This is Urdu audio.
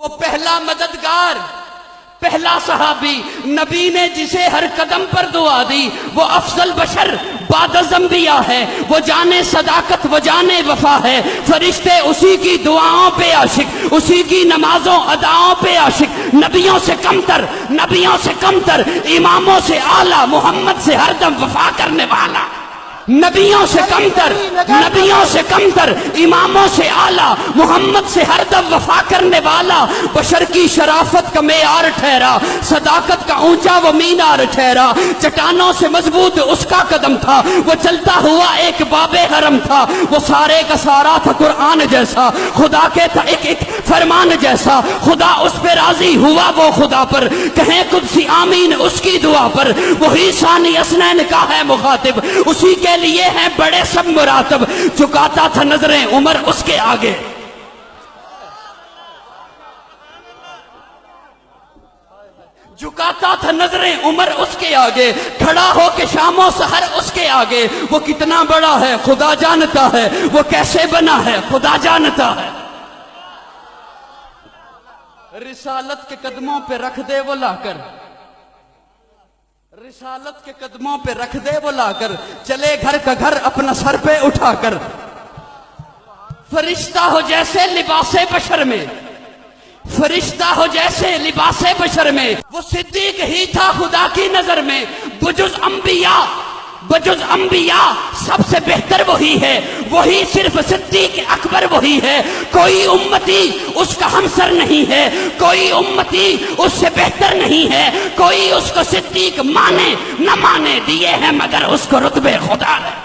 وہ پہلا مددگار، پہلا صحابی، نبی نے جسے ہر قدم پر دعا دی، وہ افضل بشر بعد از انبیاء ہے، وہ جانے صداقت، وہ جانے وفا ہے، فرشتے اسی کی دعاؤں پہ عاشق، اسی کی نمازوں اداؤں پہ عاشق، نبیوں سے کمتر، نبیوں سے کمتر، اماموں سے اعلیٰ، محمد سے ہر دم وفا کرنے والا، نبیوں سے کمتر، نبیوں سے کمتر، اماموں سے اعلیٰ، محمد سے ہر دم وفا کرنے والا، بشر کی شرافت کا معیار ٹھہرا، صداقت کا اونچا وہ مینار ٹھہرا، چٹانوں سے مضبوط اس کا قدم تھا، وہ چلتا ہوا ایک باب حرم تھا، وہ سارے کا سارا تھا قرآن جیسا، خدا کے تھا ایک ایک فرمان جیسا، خدا اس پہ راضی ہوا وہ خدا پر، کہیں قدسی آمین اس کی دعا پر، وہی ثانی اسنین کا ہے مخاطب، اسی کے لیے ہیں بڑے سب مراتب، جھکاتا تھا نظریں عمر اس کے آگے، جھکاتا تھا نظریں عمر اس کے آگے، کھڑا ہو کے شام و سحر اس کے آگے، وہ کتنا بڑا ہے خدا جانتا ہے، وہ کیسے بنا ہے خدا جانتا ہے، رسالت کے قدموں پہ رکھ دے وہ لا کر، رسالت کے قدموں پہ رکھ دے وہ لا کر، چلے گھر کا گھر اپنا سر پہ اٹھا کر، فرشتہ ہو جیسے لباس بشر میں، فرشتہ ہو جیسے لباس بشر میں، وہ صدیق ہی تھا خدا کی نظر میں، بجز انبیاء سب سے بہتر وہی ہے، وہی صرف صدیق اکبر وہی ہے، کوئی امتی اس کا ہمسر نہیں ہے، کوئی امتی اس سے بہتر نہیں ہے، کوئی اس کو صدیق مانے نہ مانے، دیے ہیں مگر اس کو رتبے خدا ہے۔